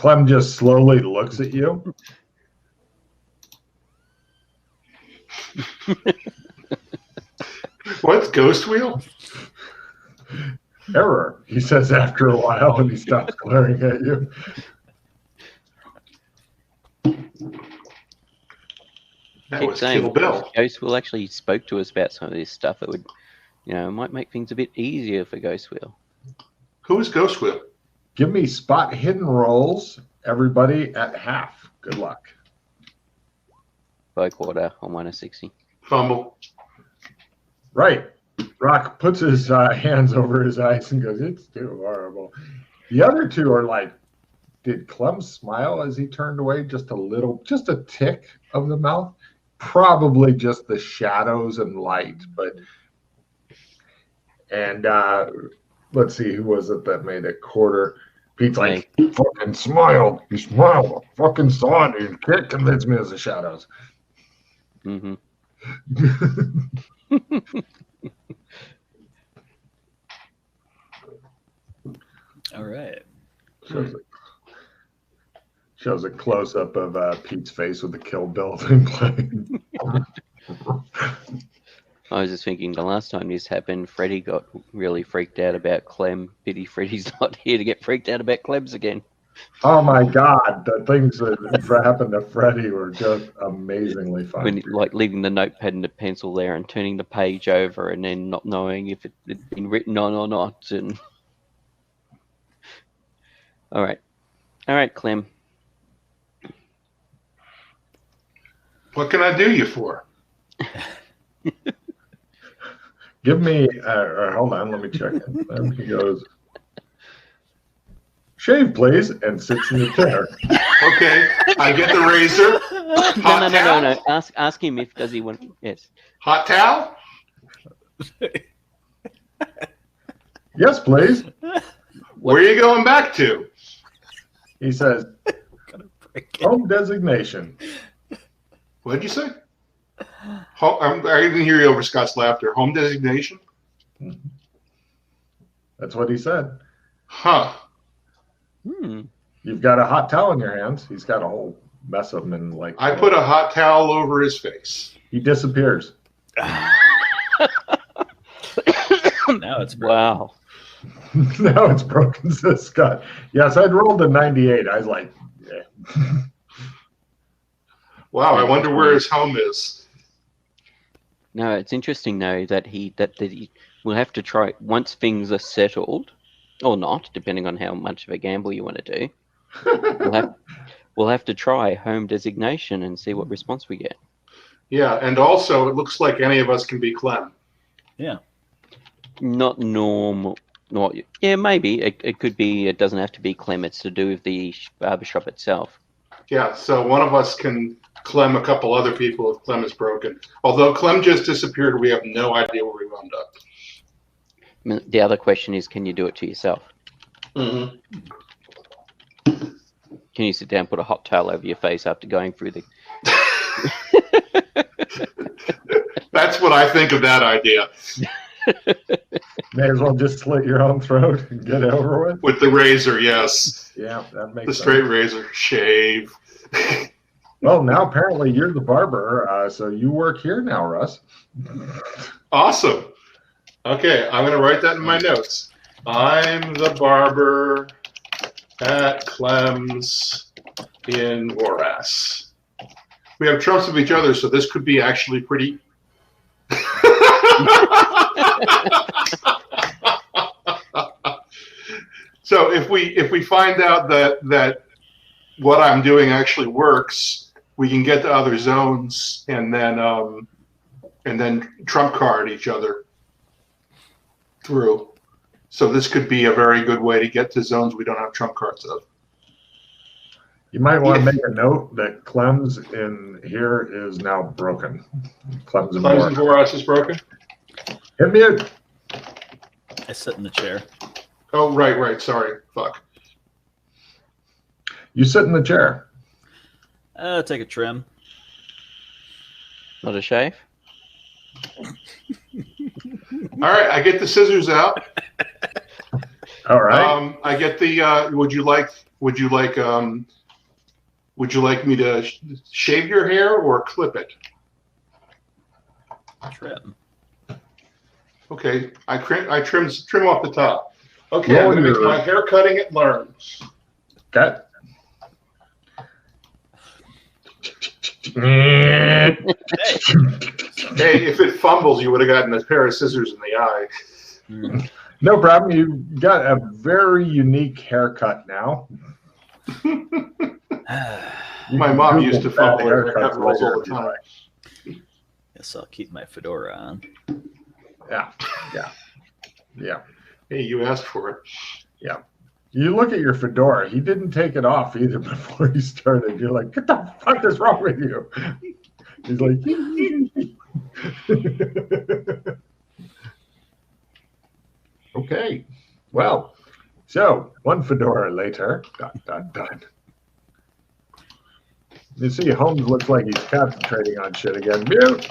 Clem just slowly looks at you. What's Ghost Wheel? Error, he says after a while, and he stops glaring at you. That was Kill Bill. Ghost Wheel actually spoke to us about some of this stuff. It would, might make things a bit easier for Ghost Wheel. Who is Ghost Wheel? Give me spot hidden rolls, everybody at half. Good luck. By quarter on 1 of 60. Fumble. Right. Rock puts his hands over his eyes and goes, "It's too horrible." The other two are like, did Clem smile as he turned away? Just a little, just a tick of the mouth. Probably just the shadows and light. And let's see, who was it that made a quarter? Pete's like, he fucking smiled. He smiled. I fucking saw it. You can't convince me it was the shadows. Mm-hmm. All right. Shows a close-up of Pete's face with the Kill Bill thing playing. I was just thinking the last time this happened, Freddy got really freaked out about Clem. Pity Freddy's not here to get freaked out about Clems again. Oh my God, the things that happened to Freddy were just amazingly fun. When, like leaving the notepad and the pencil there and turning the page over and then not knowing if it had been written on or not. And all right, Clem. What can I do you for? Give me, hold on, let me check it. There he goes. Shave, please, and sits in the chair. Okay, I get the razor. No. Ask him if does he want. Yes. Hot towel? Yes, please. Where are you going back to? He says, home designation. What did you say? I didn't hear you over Scott's laughter. Home designation? That's what he said. Huh. You've got a hot towel in your hands. He's got a whole mess of them in like. I put a hot towel over his face. He disappears. Now it's broken. Wow. Now it's broken, says Scott. Yes, I'd rolled a 98. I was like, yeah. Wow, I wonder where his home is. No, it's interesting though that he will have to try once things are settled, or not, depending on how much of a gamble you want to do. We'll have to try home designation and see what response we get. Yeah, and also it looks like any of us can be Clem. Yeah. Not normal. Not yeah, maybe it could be. It doesn't have to be Clem. It's to do with the barbershop itself. Yeah, so one of us can Clem a couple other people if Clem is broken. Although Clem just disappeared, we have no idea where we wound up. The other question is, can you do it to yourself? Mm-hmm. Can you sit down, put a hot towel over your face after going through the... That's what I think of that idea. May as well just slit your own throat and get it over with. With the razor, yes. Yeah, that makes the sense. straight razor. Shave. Well, now apparently you're the barber, so you work here now, Russ. Awesome. Okay, I'm going to write that in my notes. I'm the barber at Clem's in Horace. We have trumps of each other, so this could be actually pretty... So if we find out that what I'm doing actually works, we can get to other zones and then trump card each other through. So this could be a very good way to get to zones we don't have trump cards of. You might want to make a note that Clem's in here is now broken. Clem's in Horace is broken? Hit mute. I sit in the chair. Oh, right. Sorry. Fuck. You sit in the chair. Take a trim. Not a shave? All right, I get the scissors out. All right. I get the. Would you like would you like me to shave your hair or clip it? Trim. Okay, I trim off the top. Okay, I'm Roll going to make your- my hair cutting at Learns. Okay. Hey, Hey, if it fumbles, you would have gotten a pair of scissors in the eye. No problem. You got a very unique haircut now. You My can mom Google used to bad fumble her haircuts haircut rolls later all if the you time. like. guess I'll keep my fedora on. Yeah. Hey, you asked for it. You look at your fedora. He didn't take it off either before he started. You're like, what the fuck is wrong with you? He's like, okay. Well, so one fedora later. ... You see, Holmes looks like he's concentrating on shit again. Mute.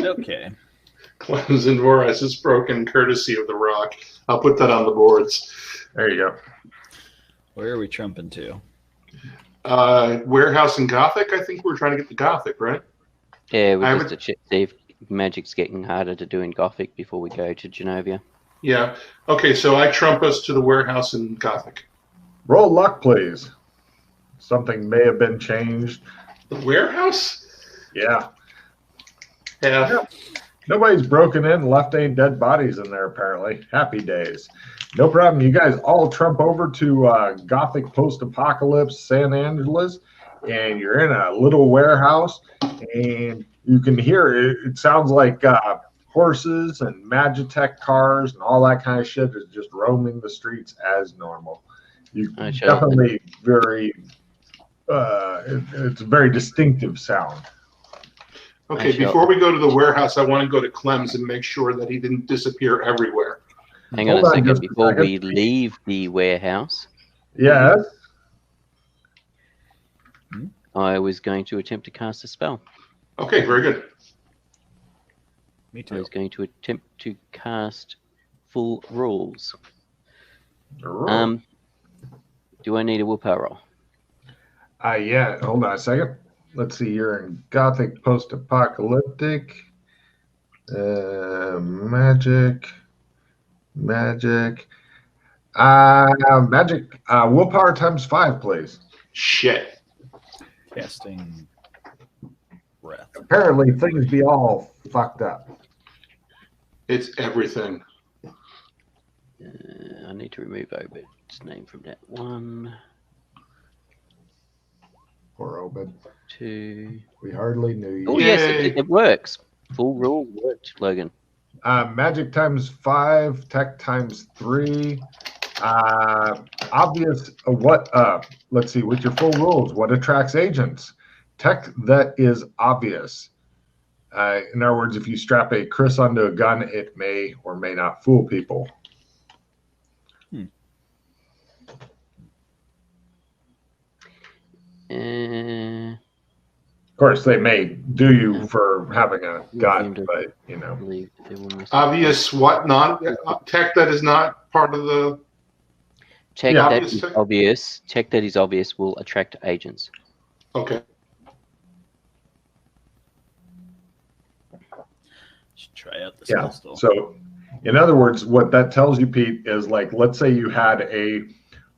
Okay. Clemson Vorax is broken courtesy of The Rock. I'll put that on the boards. There you go. Where are we trumping to? Warehouse and Gothic. I think we're trying to get the Gothic, right? Yeah, I we would- just to check see if magic's getting harder to do in Gothic before we go to Genovia. Yeah. Okay, so I trump us to the Warehouse and Gothic. Roll luck, please. Something may have been changed. The Warehouse? Yeah. Yeah. Nobody's broken in, left any dead bodies in there, apparently. Happy days. No problem. You guys all trump over to Gothic post-apocalypse San Angeles, and you're in a little warehouse, and you can hear it. It sounds like horses and Magitech cars and all that kind of shit is just roaming the streets as normal. You I shall- definitely very, it's a very distinctive sound. Okay, I shall- before we go to the warehouse, I want to go to Clem's and make sure that he didn't disappear everywhere. Hang on Hold a on second. just a Before second. we leave the warehouse, Yes. I was going to attempt to cast a spell. Okay, very good. Me I too. was going to attempt to cast full rules. Oh. Do I need a willpower roll? Yeah. Hold on a second. Let's see. You're in Gothic post-apocalyptic. Magic. Magic. Willpower times 5, please. Shit. Casting breath. Apparently, things be all fucked up. It's everything. I need to remove Obed's name from that. 1, Poor Obed. 2. We hardly knew you. Oh yes, Yay. it works. Full rule worked, Logan. Magic times 5, tech times 3. Obvious. Let's see. With your full rules, what attracts agents? Tech that is obvious. In other words, if you strap a Chris onto a gun, it may or may not fool people. Of course, they may do you for having a gun, but I believe they will miss Obvious what? Tech that is not part of the... Tech Yeah. that Obvious is tech? obvious. Tech that is obvious will attract agents. Okay. Should try out the yeah. spell still. So, in other words, what that tells you, Pete, is like, let's say you had a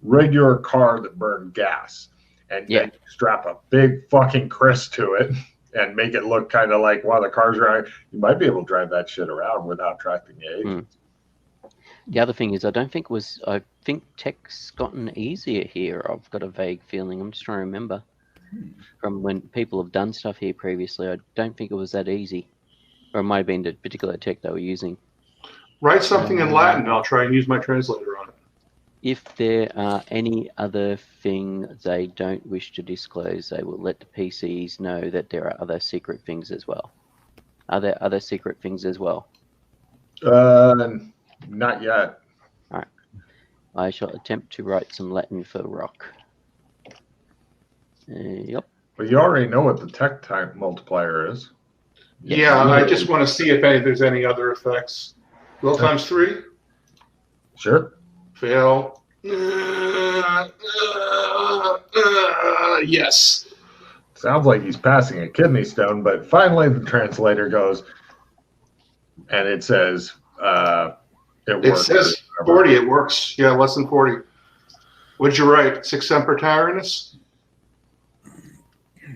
regular car that burned gas, and Yeah. then you strap a big fucking Chris to it and make it look kind of like one of the cars around. You might be able to drive that shit around without attracting the agents. The other thing is, I think tech's gotten easier here. I've got a vague feeling. I'm just trying to remember from when people have done stuff here previously. I don't think it was that easy, or it might have been the particular tech they were using. Write something in Latin, and I'll try and use my translator on it. If there are any other thing they don't wish to disclose, they will let the PCs know that there are other secret things as well. Are there other secret things as well? Not yet. I shall attempt to write some Latin for rock. Yep. But you already know what the tech type multiplier is. Yeah, I just want to see if there's any other effects. Will times 3? Sure. Fail. Yes. Sounds like he's passing a kidney stone, but finally the translator goes, and it says, it It works. says 40. It works. Yeah, less than 40. What'd you write? Sic Semper Tyrannis?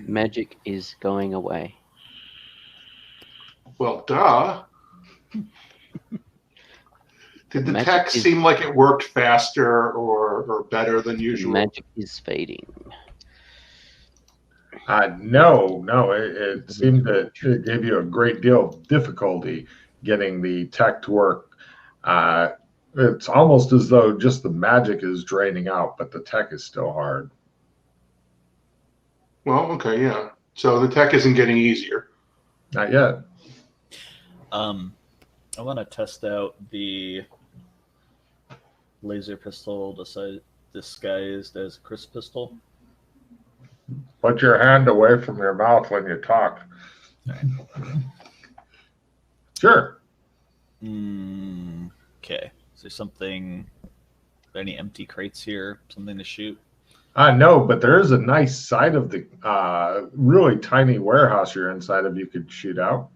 Magic is going away. Well, duh. Did the Magic text is- seem like it worked faster or better than usual? Magic is fading. No, it seemed that it gave you a great deal of difficulty getting the tech to work. It's almost as though just the magic is draining out, but the tech is still hard. Well, okay, yeah. So the tech isn't getting easier. Not yet. I want to test out the laser pistol disguised as a crisp pistol. Put your hand away from your mouth when you talk. Sure. Okay. Is there something? Any empty crates here? Something to shoot? No, but there is a nice side of the really tiny warehouse you're inside of you could shoot out.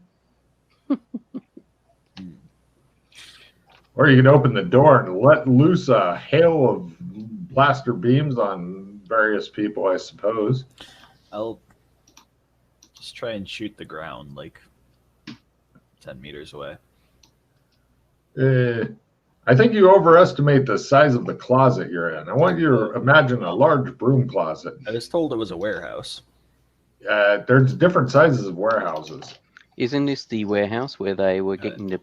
Or you can open the door and let loose a hail of blaster beams on various people, I suppose. I'll just try and shoot the ground like 10 meters away. I think you overestimate the size of the closet you're in. I want you to imagine a large broom closet. I was told it was a warehouse. There's different sizes of warehouses. Isn't this the warehouse where they were getting the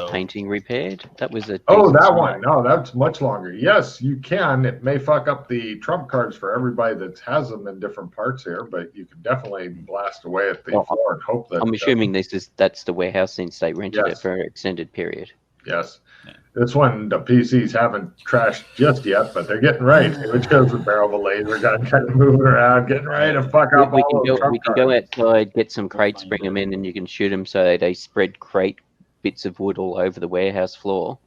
painting repaired? That was a. Oh, decent that size. one. No, that's much longer. Yes, you can. It may fuck up the trump cards for everybody that has them in different parts here, but you can definitely blast away at the floor and hope that. I'm assuming that's the warehouse since they rented Yes. it for an extended period. Yes. Yeah. This one, the PCs haven't trashed just yet, but they're getting ready to, which goes the barrel of a laser gun kind of moving around, getting ready to fuck up We all can those trump we can cards. go outside, get some crates, bring them in, and you can shoot them so they spread crate bits of wood all over the warehouse floor.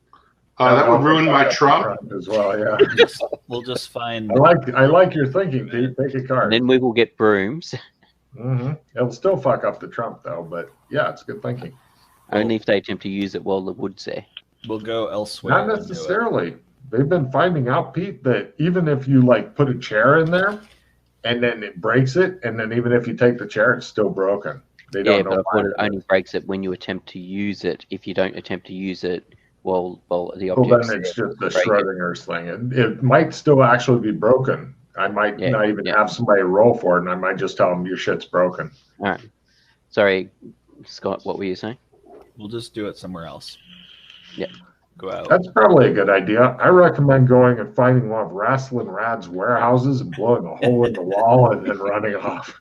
That would ruin my trump. as well. Yeah, We'll just find. I like your thinking, Pete. Take a card. And then we will get brooms, It'll still fuck up the trump though, but yeah, it's good thinking. only if they attempt to use it while the wood's there. We'll go elsewhere. Not and do it. necessarily. They've been finding out, Pete, that even if you like put a chair in there and then it breaks it, and then even if you take the chair, it's still broken. They don't Yeah, know but I why. thought it only breaks it when you attempt to use it. If you don't attempt to use it while the Well, object's then it's there, just the break it. Schrodinger's thing. And it might still actually be broken. I might not even have somebody roll for it, and I might just tell them your shit's broken. All right. Sorry, Scott, what were you saying? We'll just do it somewhere else. Yeah. Go out. That's probably a good idea. I recommend going and finding one of Rasslin Rad's warehouses and blowing a hole in the wall and then running off.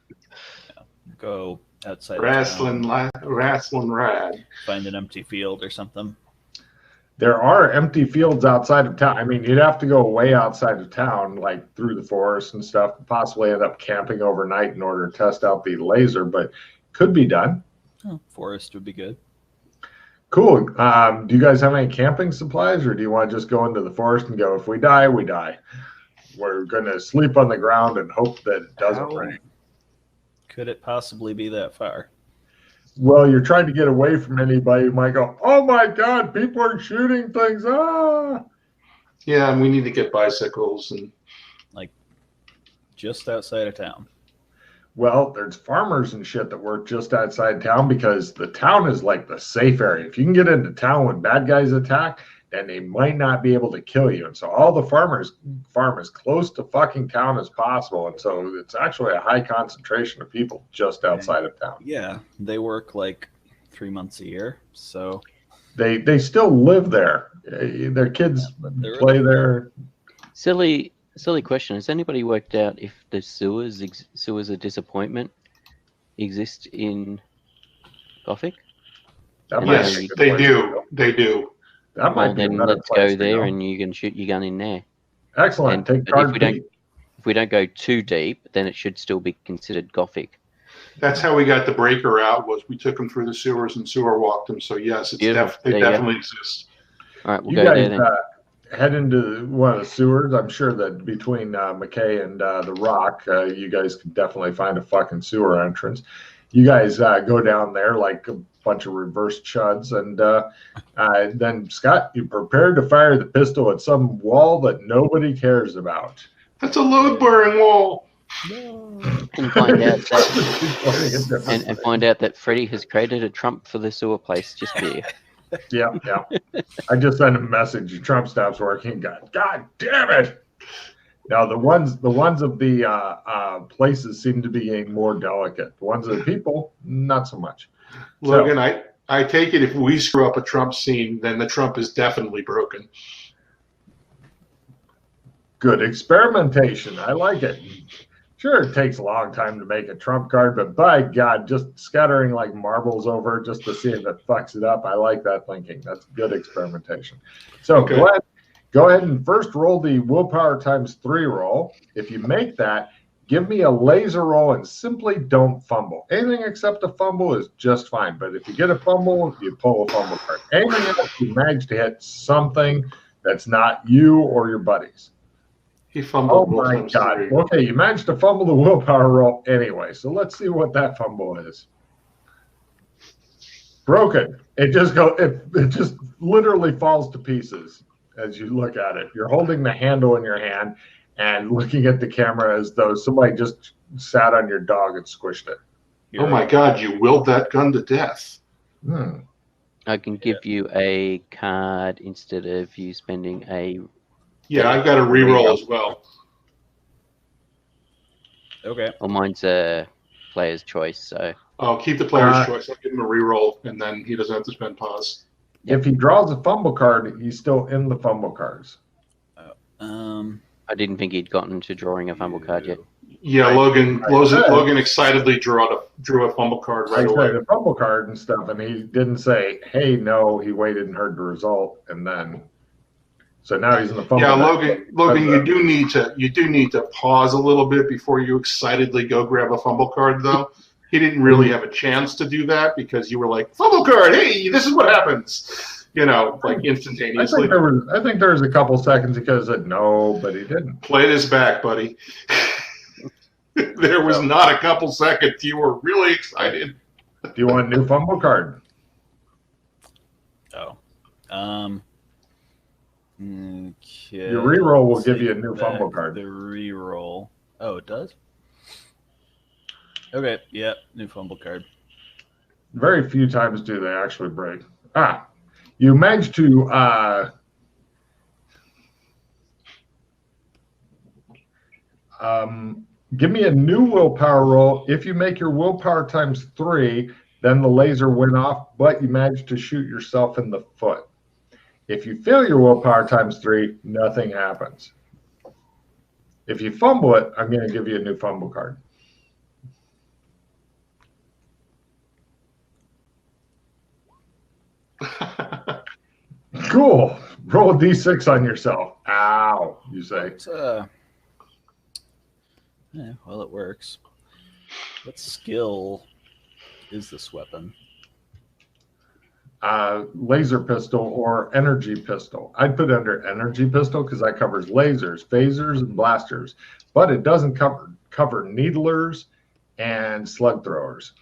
Go outside. of Wrestling rad. Find an empty field or something. There are empty fields outside of town. I mean, you'd have to go way outside of town, like through the forest and stuff, possibly end up camping overnight in order to test out the laser, but could be done. Oh, forest would be good. Cool. Do you guys have any camping supplies, or do you want to just go into the forest and go, if we die, we die? We're going to sleep on the ground and hope that it doesn't How rain. could it possibly be that far? Well, you're trying to get away from anybody who might go, oh my God, people are shooting things. Ah. Yeah, and we need to get bicycles and Just outside of town. Well, there's farmers and shit that work just outside town because the town is like the safe area. If you can get into town when bad guys attack, then they might not be able to kill you. And so all the farmers farm as close to fucking town as possible. And so it's actually a high concentration of people just outside of town. Yeah, they work like 3 months a year. So They still live there. Their kids they're play there. Silly question. Has anybody worked out if the sewers of disappointment exist in Gothic? That might yes, be a good they place to do. go. They do. That might Well, be a then better let's place go to there, and you can shoot your gun in there. Excellent. Take But card B. if we don't go too deep, then it should still be considered Gothic. That's how we got the breaker out. Was we took them through the sewers and sewer walked them. So yes, it's Beautiful. they There you go. definitely exist. All right, we'll You go there guys, then. head into one of the sewers. I'm sure that between McKay and the Rock, you guys could definitely find a fucking sewer entrance. You guys go down there like a bunch of reverse chuds, and then Scott, you prepare to fire the pistol at some wall that nobody cares about. That's a load-bearing wall. And find out that and find out that Freddy has created a trump for the sewer place just for you. Yeah. I just sent him a message. Trump stops working. God damn it! Now the ones of the places seem to be getting more delicate. The ones of the people, not so much. Logan, I take it if we screw up a Trump scene, then the Trump is definitely broken. Good experimentation. I like it. Sure, it takes a long time to make a trump card, but by God, just scattering like marbles over just to see if it fucks it up. I like that thinking. That's good experimentation. So Okay. go ahead and first roll the willpower times 3 roll. If you make that, give me a laser roll and simply don't fumble. Anything except a fumble is just fine. But if you get a fumble, you pull a fumble card. Anything else, you manage to hit something that's not you or your buddies. He fumbled. Oh my God. Okay, you managed to fumble the willpower roll anyway. So let's see what that fumble is. Broken. It just literally falls to pieces as you look at it. You're holding the handle in your hand and looking at the camera as though somebody just sat on your dog and squished it. Oh my God, you willed that gun to death. I can give you a card instead of you spending a... Yeah, I've got a reroll as well. Okay. Well, mine's a player's choice, so... I'll keep the player's choice. I'll give him a reroll, and then he doesn't have to spend pause. If he draws a fumble card, he's still in the fumble cards. I didn't think he'd gotten to drawing a fumble card yet. Yeah, Logan excitedly drew a fumble card right away. The fumble card and stuff, and he didn't say, "Hey, no." He waited and heard the result, and then. So now he's in the fumble. Yeah, Logan, you do need to pause a little bit before you excitedly go grab a fumble card, though. He didn't really have a chance to do that because you were like, fumble card, hey, this is what happens. You know, like instantaneously. I think there was a couple seconds he could have said no, but he didn't. Play this back, buddy. There was not a couple seconds. You were really excited. Do you want a new fumble card? Oh. Okay. Your reroll will give you a new fumble card. The reroll. Oh, it does? Okay, yeah, new fumble card. Very few times do they actually break. You managed to give me a new willpower roll. If you make your willpower times 3, then the laser went off, but you managed to shoot yourself in the foot. If you fail your willpower times 3, nothing happens. If you fumble it, I'm going to give you a new fumble card. Cool. Roll a d6 on yourself. Ow, you say. Yeah, well, it works. What skill is this weapon? Laser pistol or energy pistol. I'd put it under energy pistol because that covers lasers, phasers, and blasters. But it doesn't cover needlers and slug throwers.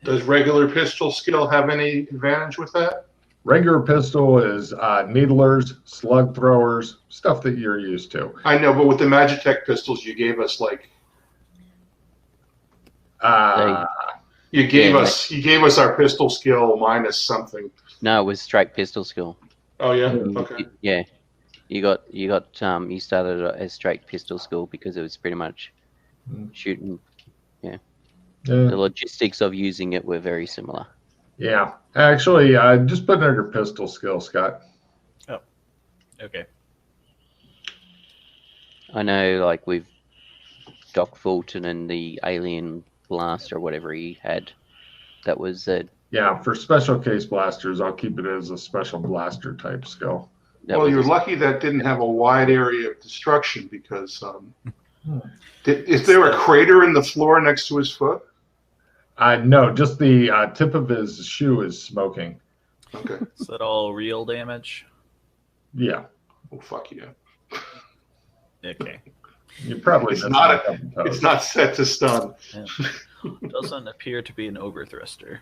Does regular pistol skill have any advantage with that? Regular pistol is needlers, slug throwers, stuff that you're used to. I know, but with the Magitech pistols, you gave us like you gave us our pistol skill minus something. No, it was straight pistol skill. Oh yeah, okay. Yeah, you started as straight pistol skill because it was pretty much shooting. Yeah, the logistics of using it were very similar. Yeah, actually, just put it under pistol skill, Scott. Oh, okay. I know, like with Doc Fulton and the alien blast or whatever he had, that was yeah, for special case blasters, I'll keep it as a special blaster type skill. Well, you're lucky that didn't have a wide area of destruction because is there a crater in the floor next to his foot? No, just the tip of his shoe is smoking. Okay. Is that all real damage? Yeah. Oh, fuck yeah. Okay. You probably It's missed not a couple toes. It's not set to stun. Yeah. Doesn't appear to be an overthruster.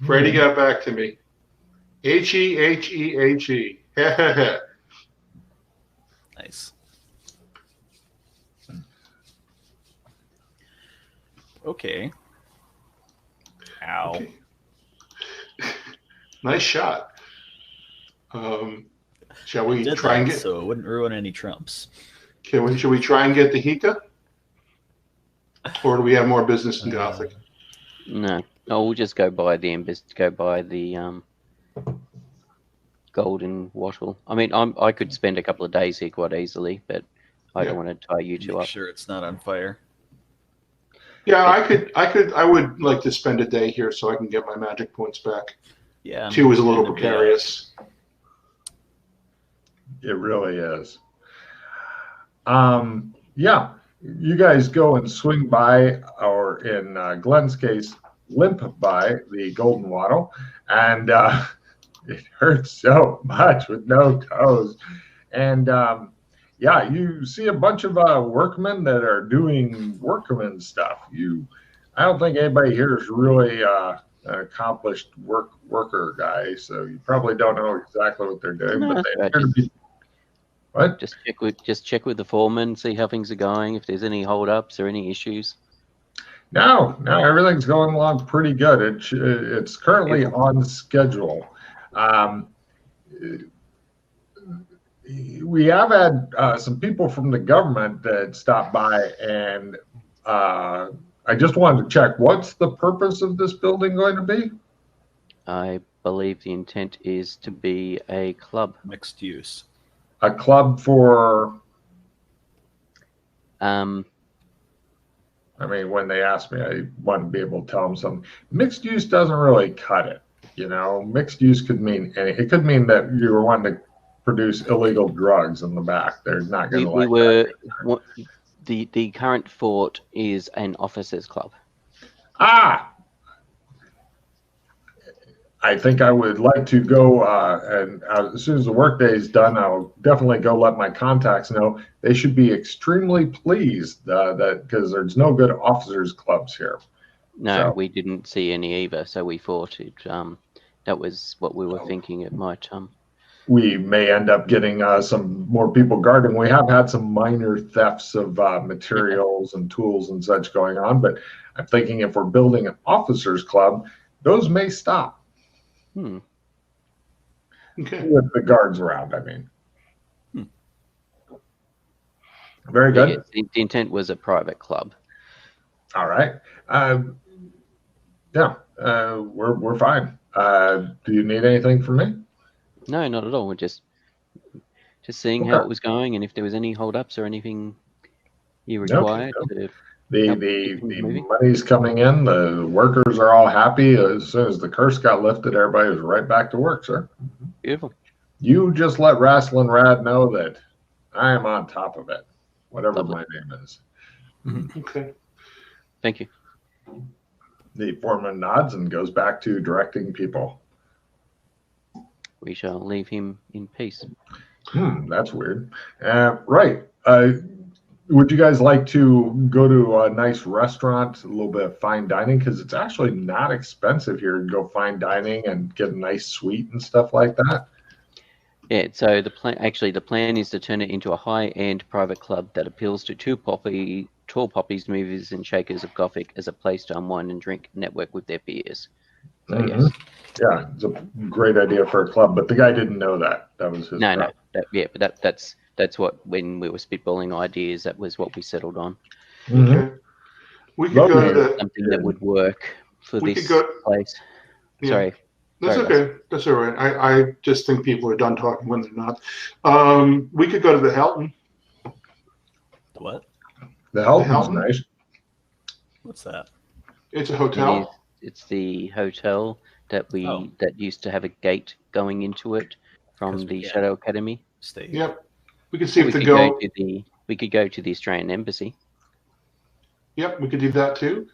Freddie got back to me. Hehehe. Nice. Okay. Ow. Okay. Nice shot. Shall we Did try and that, get? so it wouldn't ruin any trumps. Should we try and get the Hika? Or do we have more business in Gothic? No. Oh, we'll just go by the golden wattle. I mean, I could spend a couple of days here quite easily, but I don't want to tie you two Make up. sure it's not on fire. Yeah, I would like to spend a day here so I can get my magic points back. Yeah. 2 is a little and precarious. It really is. Yeah, you guys go and swing by, or in Glenn's case, limp by the golden wattle, and it hurts so much with no toes. And yeah, you see a bunch of workmen that are doing workman stuff. I don't think anybody here is really an accomplished worker guy, so you probably don't know exactly what they're doing. No, but they right, appear to be. What? Just check with the foreman, see how things are going, if there's any hold-ups or any issues. No, everything's going along pretty good. It's currently on schedule. We have had some people from the government that stopped by, and I just wanted to check, what's the purpose of this building going to be? I believe the intent is to be a club. Mixed use. A club for, I mean, when they asked me, I wanted to be able to tell them something. Mixed use doesn't really cut it. Mixed use could mean anything. It could mean that you were wanting to produce illegal drugs in the back. They're not going to like that. The current fort is an officers' club. I think I would like to go, and as soon as the workday is done, I'll definitely go let my contacts know. They should be extremely pleased that because there's no good officers' clubs here. No, we didn't see any either, so we thought that was what we were thinking it might. We may end up getting some more people guarding. We have had some minor thefts of materials and tools and such going on, but I'm thinking if we're building an officers' club, those may stop. Okay. With the guards around, I mean. Very good. Yeah, the intent was a private club. All right. Yeah, we're fine. Do you need anything from me? No, not at all. We're just seeing how it was going and if there was any hold-ups or anything you required. The money's coming in. The workers are all happy. As soon as the curse got lifted, everybody was right back to work, sir. Beautiful. You just let Rascal and Rad know that I am on top of it, whatever Lovely. my name is. Okay. Thank you. The foreman nods and goes back to directing people. We shall leave him in peace. That's weird. Right. Would you guys like to go to a nice restaurant, a little bit of fine dining? Because it's actually not expensive here to go fine dining and get a nice suite and stuff like that. Yeah, so the plan is to turn it into a high-end private club that appeals to tall poppies, movers, and shakers of Gothic as a place to unwind and drink, network with their peers. So yes. Yeah, it's a great idea for a club, but the guy didn't know that. That was his problem. That's what, when we were spitballing ideas, that was what we settled on. Okay. We could go to something that would work for this place. Yeah. Sorry. That's okay. That's all right. I just think people are done talking when they're not. We could go to the Hilton. What? The Hilton's nice. What's that? It's a hotel. It's the hotel that used to have a gate going into it from the Shadow Academy. Yep. We could see if we could go to the Australian Embassy. Yep, we could do that too.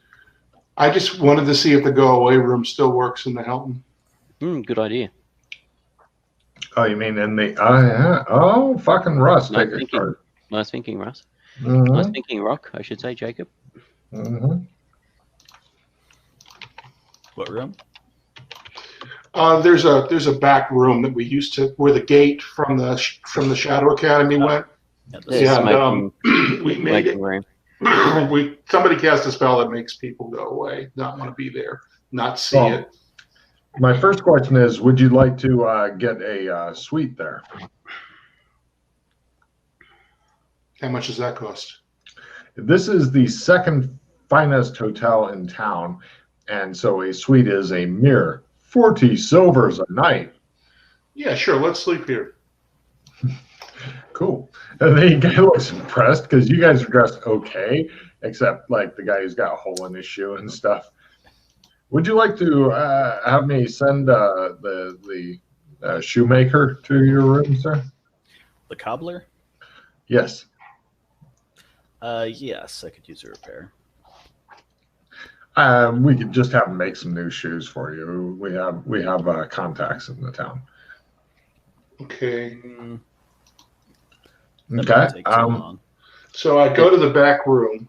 I just wanted to see if the go-away room still works in the Hilton. Good idea. Oh, you mean in the? Yeah. Oh, fucking Russ, Nice take a thinking. card. Nice thinking, Russ. Mhm. Nice thinking, Rock. I should say, Jacob. Mhm. What room? There's a back room that we used to, where the gate from the Shadow Academy went. Yeah, The Yeah, smoking, we made smoking it. room. Somebody cast a spell that makes people go away, not want to be there, not see Well, it. my first question is, would you like to get a suite there? How much does that cost? This is the second finest hotel in town, and so a suite is a mere 40 silvers a night. Yeah, sure. Let's sleep here. Cool. And the guy looks impressed because you guys are dressed okay, except like the guy who's got a hole in his shoe and stuff. Would you like to have me send the shoemaker to your room, sir? The cobbler? Yes. Yes, I could use a repair. We could just have him make some new shoes for you. We have contacts in the town. Okay. That Okay. might take too long. So I go to the back room.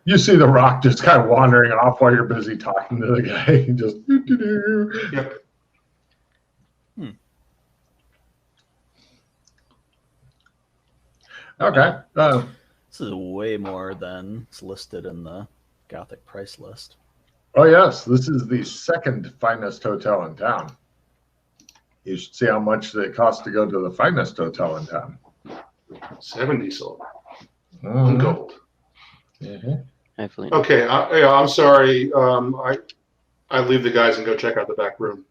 You see the Rock just kind of wandering off while you're busy talking to the guy. Just doo-doo-doo. Yep. Okay. This is way more than is listed in the Gothic price list. Oh yes, this is the second finest hotel in town. You should see how much it costs to go to the finest hotel in town. 70 silver. Mhm. Gold. Mhm. Hopefully. Okay. I'm sorry. I leave the guys and go check out the back room.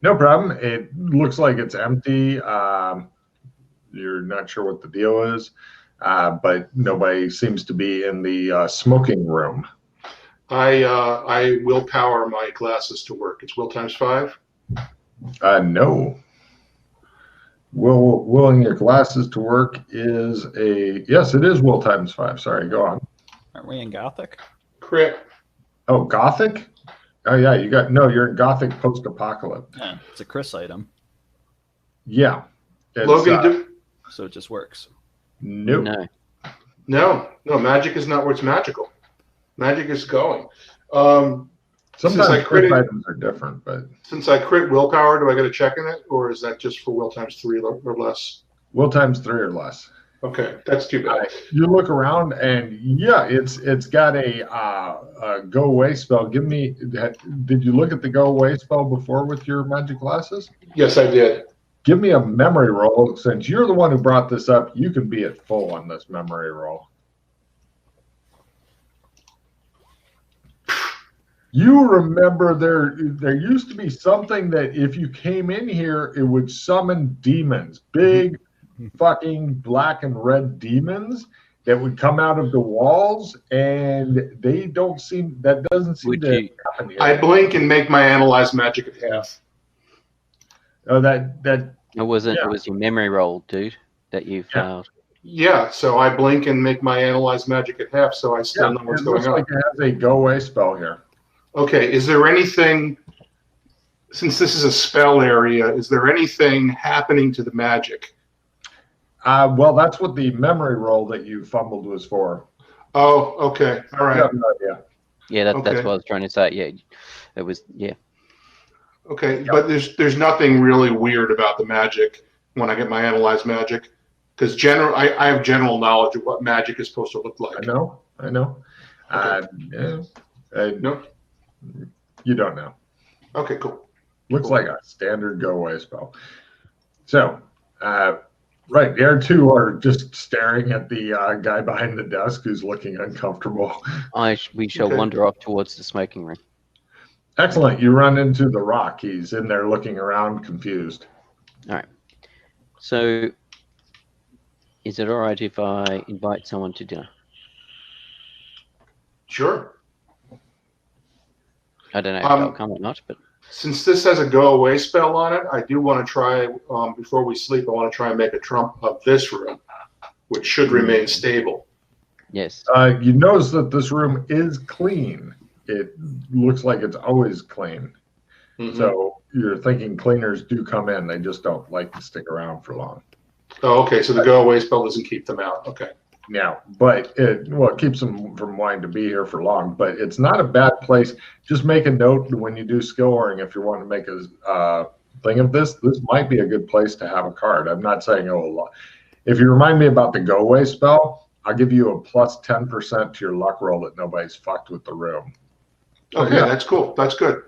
No problem. It looks like it's empty. You're not sure what the deal is, but nobody seems to be in the smoking room. I will power my glasses to work. It's will times 5. No. Willing your glasses to work is yes, it is will times 5. Sorry, go on. Aren't we in Gothic? Crit. Oh, Gothic? Oh yeah, you're in Gothic post-apocalypse. Yeah, it's a Chris item, Yeah. It's, Logan. so it just works. nope. No. No. Magic is not what's magical. Magic is going. Sometimes I crit critted- items are different, but Since I crit willpower, do I get a check in it, or is that just for will times 3 or less? will times 3 or less. Okay, that's too bad. You look around and yeah, it's got a go away spell. Did you look at the go away spell before with your magic glasses? Yes, I did. Give me a memory roll. Since you're the one who brought this up, you can be at full on this memory roll. You remember there used to be something that if you came in here, it would summon demons, big fucking black and red demons that would come out of the walls, and that doesn't seem Would to you- happen here. I blink and make my analyze magic at half. Oh, that It wasn't. Yeah. It was your memory roll, dude, that you Yeah. failed. Yeah, so I blink and make my analyze magic at half, so I still know what's it going looks on. like it has a go away spell here. Okay, is there anything, since this is a spell area, is there anything happening to the magic? Well, that's what the memory roll that you fumbled was for. Oh, okay, all I right. have no idea. Yeah, that's Okay. what I was trying to say. Yeah, it was. Yeah. Okay, but there's nothing really weird about the magic when I get my analyze magic, because I have general knowledge of what magic is supposed to look like. I know. No? You don't know. Okay, cool. Looks like a standard go away spell. So, right, the other two are just staring at the guy behind the desk who's looking uncomfortable. We shall Okay. wander off towards the smoking room. Excellent. You run into the Rock. He's in there looking around, confused. So, is it all right if I invite someone to dinner? Sure. I don't know if they'll come or not, but Since this has a go away spell on it, I do want to try, before we sleep, I want to try and make a trump of this room, which should remain stable. yes. You notice that this room is clean. It looks like it's always clean. Mhm. So you're thinking cleaners do come in. They just don't like to stick around for long. Oh, okay. So the go away spell doesn't keep them out. Okay. Yeah, but it keeps them from wanting to be here for long. But it's not a bad place. Just make a note when you do skill oring if you want to make a thing of this. This might be a good place to have a card. I'm not saying a lot. If you remind me about the go away spell, I'll give you a plus 10% to your luck roll that nobody's fucked with the room. Okay, yeah. that's cool. That's good.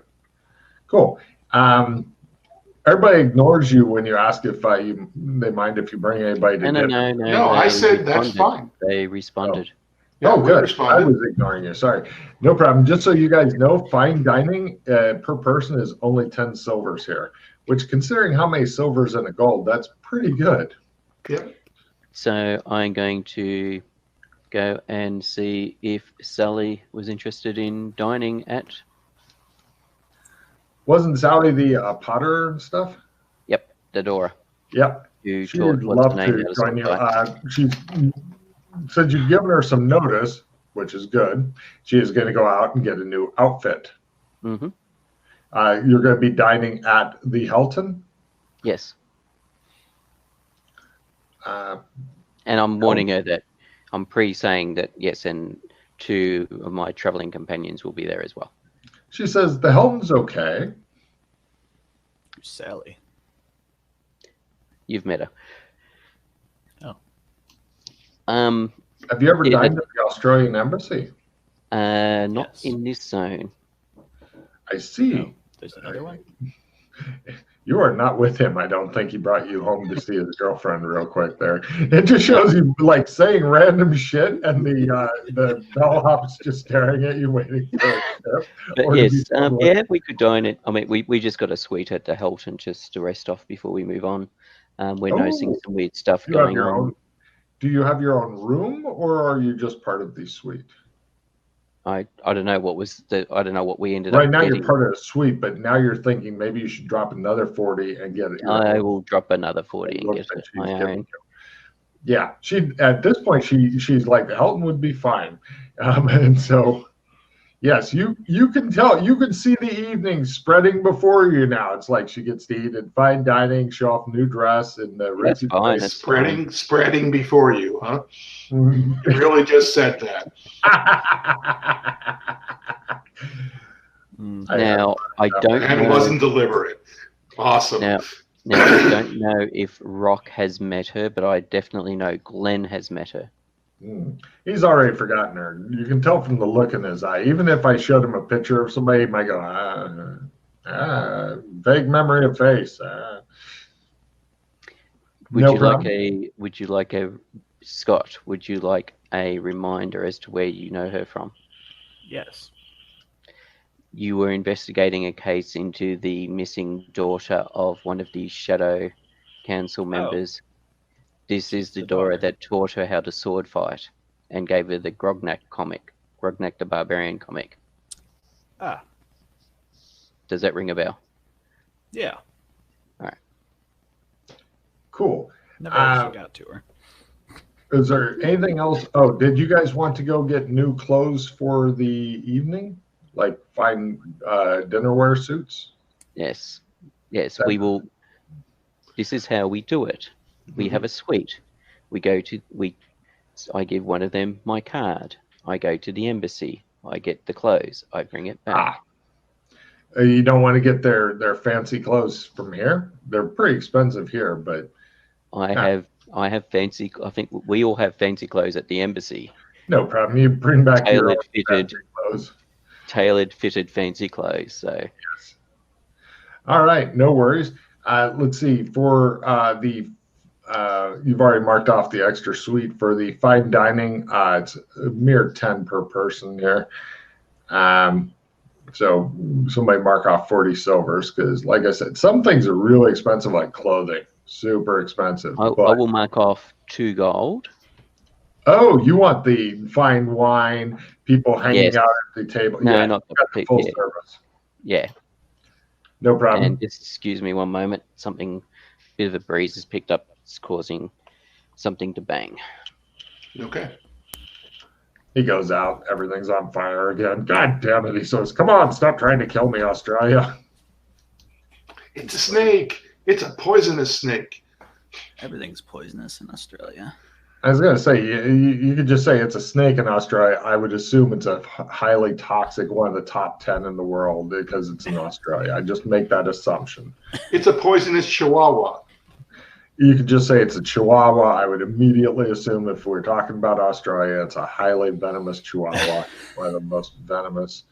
Cool. Everybody ignores you when you ask if they mind if you bring anybody to dinner. No, I said that's fine. They responded. Yeah, we good. I responded. was ignoring you. Sorry. No problem. Just so you guys know, fine dining per person is only 10 silvers here, which considering how many silvers and a gold, that's pretty good. Yep. So I'm going to go and see if Sally was interested in dining at. Wasn't Sally the Potter and stuff? Yep, Dodora. Yep. Who She'd taught what's love the name to how to join you. survive. She said you've given her some notice, which is good. She is going to go out and get a new outfit. Mm-hmm. You're going to be dining at the Hilton? Yes. Uh, And I'm warning her that I'm saying that yes, and 2 of my traveling companions will be there as well. She says the Hilton's okay. Sally. You've met her. Oh. Have you ever dined at the Australian Embassy? Not Yes. in this zone. I see. No, there's another one. You are not with him. I don't think he brought you home to see his girlfriend real quick there. It just shows you like saying random shit and the bellhop's just staring at you waiting for a tip. But yes, yeah, we could dine at. I mean, we just got a suite at the Hilton just to rest off before we move on. We're noticing some weird stuff going on. Do you have your own room, or are you just part of the suite? I don't know what we ended Right up now getting. you're part of the suite, but now you're thinking maybe you should drop another 40 and get it. I will drop another 40 and get it my own. Yeah, at this point she's like the Hilton would be fine, and so yes, you can tell, you can see the evening spreading before you now. It's like she gets to eat at fine dining, show off new dress, and the That's fine. That's spreading before you, huh? You really just said that. Now I don't And know. it wasn't deliberate. Awesome. Now I don't know if Rock has met her, but I definitely know Glenn has met her. He's already forgotten her. You can tell from the look in his eye. Even if I showed him a picture of somebody, he might go, vague memory of face. Would you like a Scott? Would you like a reminder as to where you know her from? Yes. You were investigating a case into the missing daughter of one of the Shadow Council members. This is the Dora that taught her how to sword fight and gave her the Grognak the Barbarian comic. Ah. Does that ring a bell? Yeah. All right. Cool. Never actually got to her. Is there anything else? Oh, did you guys want to go get new clothes for the evening? Like fine dinnerware suits? Yes. Yes, we will. This is how we do it. We have a suite. I give one of them my card. I go to the embassy. I get the clothes. I bring it back. You don't want to get their fancy clothes from here? They're pretty expensive here, but I have fancy. I think we all have fancy clothes at the embassy. No problem. You bring back your own fancy clothes. Tailored, fitted, fancy clothes. So. Yes. All right, no worries. Let's see. For you've already marked off the extra suite for the fine dining. It's a mere 10 per person here. So somebody mark off 40 silvers because, like I said, some things are really expensive, like clothing, super expensive. I will mark off 2 gold. Oh, you want the fine wine, people hanging out at the table? No, not the full service. Yeah. No problem. And just excuse me one moment. Bit of a breeze has picked up. It's causing something to bang. Okay. He goes out. Everything's on fire again. God damn it. He says, come on, stop trying to kill me, Australia. It's a snake. It's a poisonous snake. Everything's poisonous in Australia. I was going to say, you could just say it's a snake in Australia. I would assume it's a highly toxic, one of the top 10 in the world because it's in Australia. I just make that assumption. It's a poisonous chihuahua. You could just say it's a chihuahua. I would immediately assume if we're talking about Australia, it's a highly venomous chihuahua, one of the most venomous.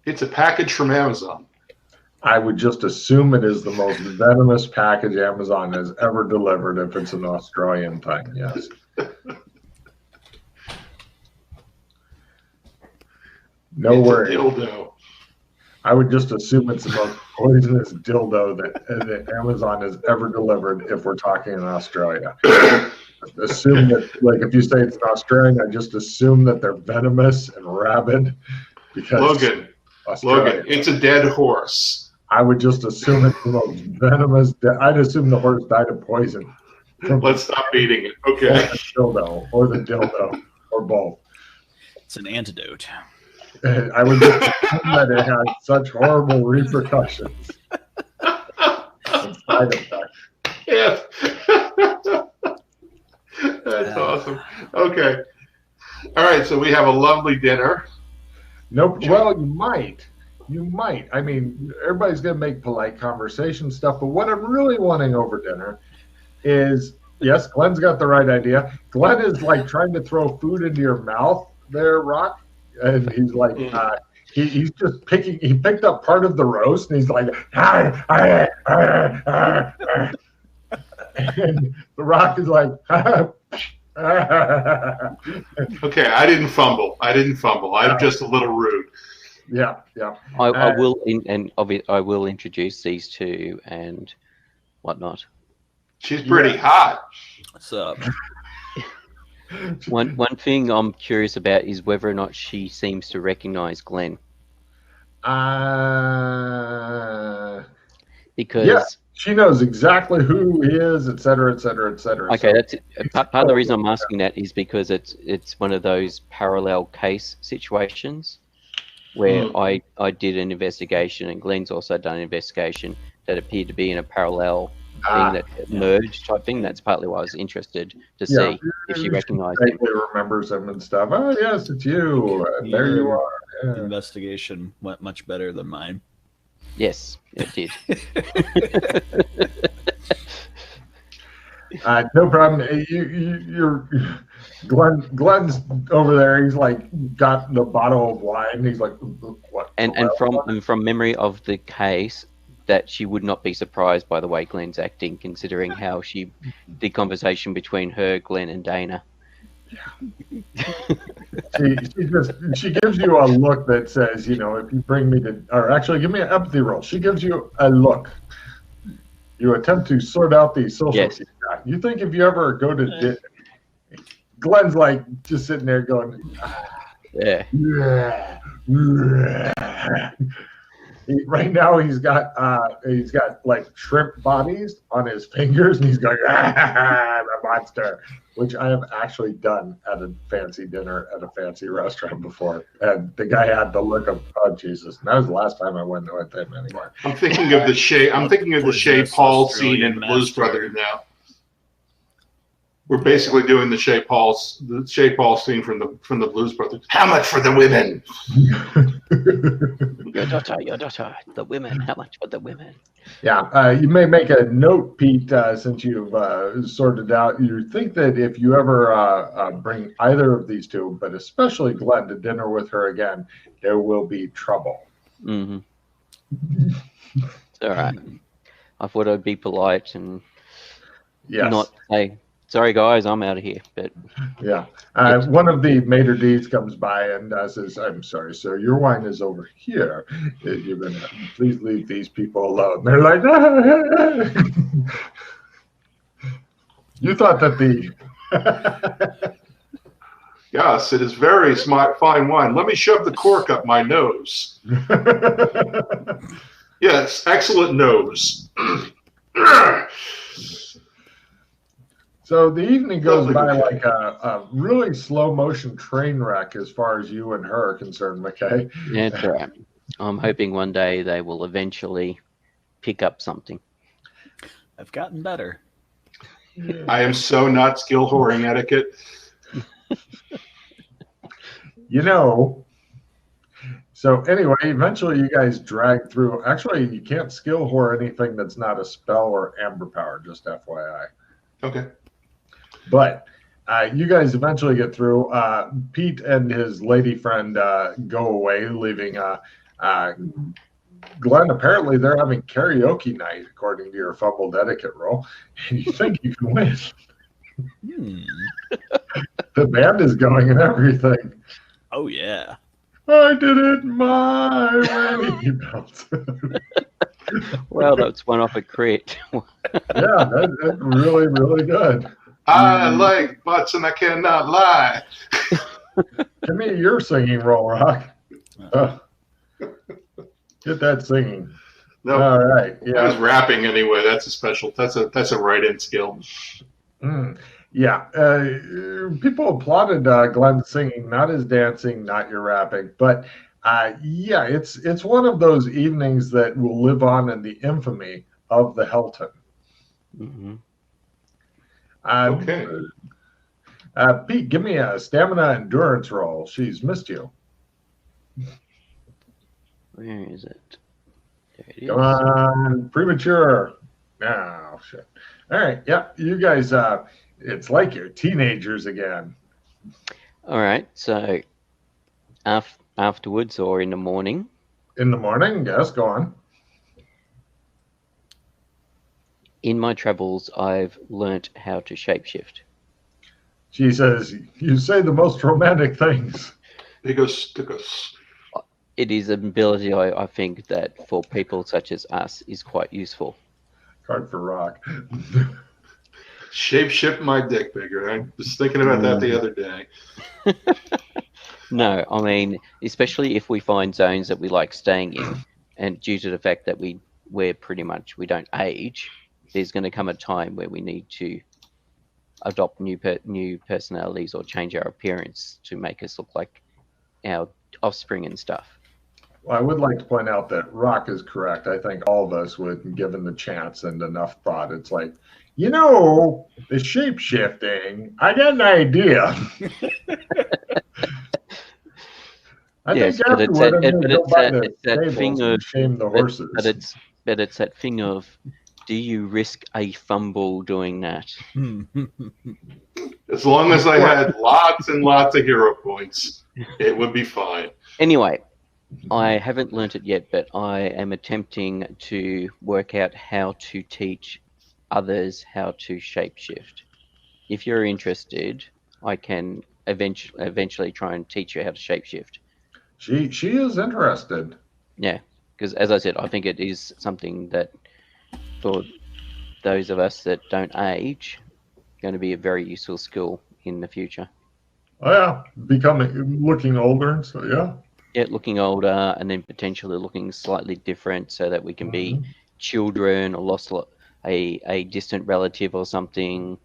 It's a package from Amazon. I would just assume it is the most venomous package Amazon has ever delivered if it's an Australian thing, yes. No worries. Dildo. I would just assume it's the most poisonous dildo that Amazon has ever delivered if we're talking in Australia. Assume that, like, if you say it's an Australian, I just assume that they're venomous and rabid because Logan, it's a dead horse. I would just assume it's the most venomous. I'd assume the horse died of poison. Let's stop beating it. Okay. Or the dildo, or both. It's an antidote. I would just assume that it has such horrible repercussions and side effects. Yeah. That's awesome. Okay. All right, so we have a lovely dinner. Nope. Well, you might. I mean, everybody's going to make polite conversation stuff, but what I'm really wanting over dinner is, yes, Glenn's got the right idea. Glenn is like trying to throw food into your mouth there, Rock. And he's like, he's just he picked up part of the roast and he's like, and the Rock is like, okay, I didn't fumble. I'm just a little rude. Yeah. I will introduce these two and whatnot. She's pretty hot. What's up? One thing I'm curious about is whether or not she seems to recognize Glenn. Because yeah, she knows exactly who he is, et cetera, et cetera, et cetera. Okay, that's part of the reason I'm asking that is because it's one of those parallel case situations where I did an investigation and Glenn's also done an investigation that appeared to be in a parallel thing that merged type thing. That's partly why I was interested to see if she recognized him. Remembers him and stuff. Oh, yes, it's you. And there you are. The investigation went much better than mine. Yes, it did. No problem. You're Glenn's over there. He's like got the bottle of wine. He's like, what? And from memory of the case, that she would not be surprised by the way Glenn's acting, considering how the conversation between her, Glenn, and Dana. She gives you a look that says, if you bring me to, or actually give me an empathy roll. She gives you a look. You attempt to sort out the social. Yes. You think if you ever go to Glenn's like just sitting there going, yeah. Right now he's got like shrimp bodies on his fingers and he's going, the monster, which I have actually done at a fancy dinner at a fancy restaurant before. And the guy had the look of, oh Jesus. And that was the last time I went with him anymore. I'm thinking of the Shay Paul scene in Blues Brothers now. We're basically doing the Shay Paul scene from the Blues Brothers. How much for the women? Your daughter, the women. How much for the women? Yeah, you may make a note, Pete, since you've sorted out. You think that if you ever bring either of these two, but especially Glenn, to dinner with her again, there will be trouble. Mm-hmm. It's all right. I thought I'd be polite and not say, sorry, guys, I'm out of here. But yeah, one of the maitre d's comes by and says, "I'm sorry, sir, your wine is over here. You're gonna please leave these people alone." They're like, you thought that the yes, it is very fine wine. Let me shove the cork up my nose. Yes, excellent nose. So the evening goes by like a really slow motion train wreck as far as you and her are concerned, McKay. Yeah, that's right. I'm hoping one day they will eventually pick up something. I've gotten better. I am so not skill whoring etiquette. You know, so anyway, eventually you guys drag through. Actually, you can't skill whore anything that's not a spell or amber power, just FYI. Okay. But you guys eventually get through. Pete and his lady friend go away, leaving Glenn. Apparently, they're having karaoke night, according to your fumbled etiquette roll. And you think you can win. The band is going and everything. Oh, yeah. I did it my way. He belts. Well, that's one off a crit. Yeah, that's really, really good. I like butts and I cannot lie. Give me your singing roll, Rock. Get that singing. No, All right. I was Yeah. rapping anyway. That's a special. That's a write-in skill. Yeah. People applauded Glenn's singing, not his dancing, not your rapping, but yeah, it's one of those evenings that will live on in the infamy of the Helton. Mm-hmm. Okay. Pete, give me a stamina endurance roll. She's missed you. Where is it? There it is. Come on, premature. Oh, shit. All right. Yeah, you guys, it's like you're teenagers again. All right. So afterwards or in the morning? In the morning, yes, go on. In my travels, I've learnt how to shapeshift. She says, you say the most romantic things. Because It is an ability I think that for people such as us is quite useful. Card for Rock. shape shift my dick bigger. I was thinking about that the other day. No, I mean, especially if we find zones that we like staying in, and due to the fact that we don't age, there's going to come a time where we need to adopt new personalities or change our appearance to make us look like our offspring and stuff. Well, I would like to point out that Rock is correct. I think all of us would, given the chance and enough thought, it's like, you know, the shape shifting, I got an idea. I Yes, think but it's afterward, I'm that, going but to go it's by that, the it's that stables thing and of, shame the horses. but it's that thing of, do you risk a fumble doing that? As long as I had lots and lots of hero points, it would be fine. Anyway, I haven't learnt it yet, but I am attempting to work out how to teach others how to shapeshift. If you're interested, I can eventually try and teach you how to shapeshift. She is interested. Yeah, because as I said, I think it is something that for those of us that don't age, going to be a very useful skill in the future. Oh yeah, looking older, and so yeah. Yeah, looking older and then potentially looking slightly different so that we can be children or lost a distant relative or something,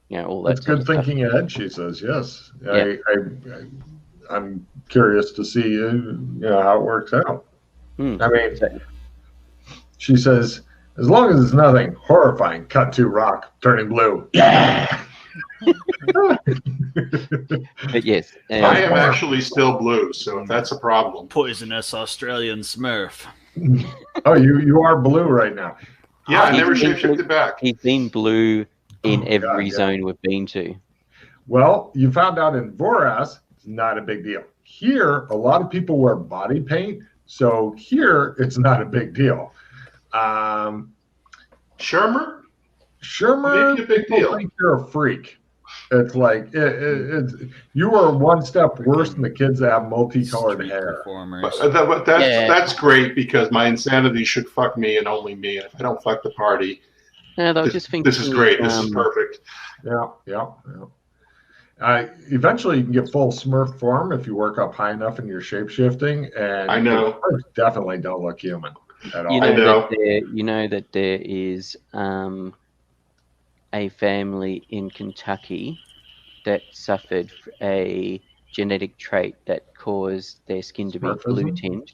you know, all that That's sort good of stuff. thinking ahead, she says. Yes. Yeah. I'm curious to see how it works out. I mean, she says, as long as it's nothing horrifying, cut to Rock turning blue. Yeah. But yes. I am actually still blue, so if that's a problem. Poisonous Australian Smurf. Oh, you are blue right now. Yeah, I never shapeshifted back. He's been blue in every zone we've been to. Well, you found out in Voras, it's not a big deal. Here, a lot of people wear body paint, so here it's not a big deal. Shermer? Shermer, Maybe a big deal. think you're a freak. It's like you are one step worse than the kids that have multicolored hair. But that's great because my insanity should fuck me and only me. And if I don't fuck the party, this is great. This is perfect. Yeah. Eventually, you can get full Smurf form if you work up high enough in your shape shifting, and I know definitely don't look human at all. You know that there is a family in Kentucky that suffered a genetic trait that caused their skin to be blue tinged.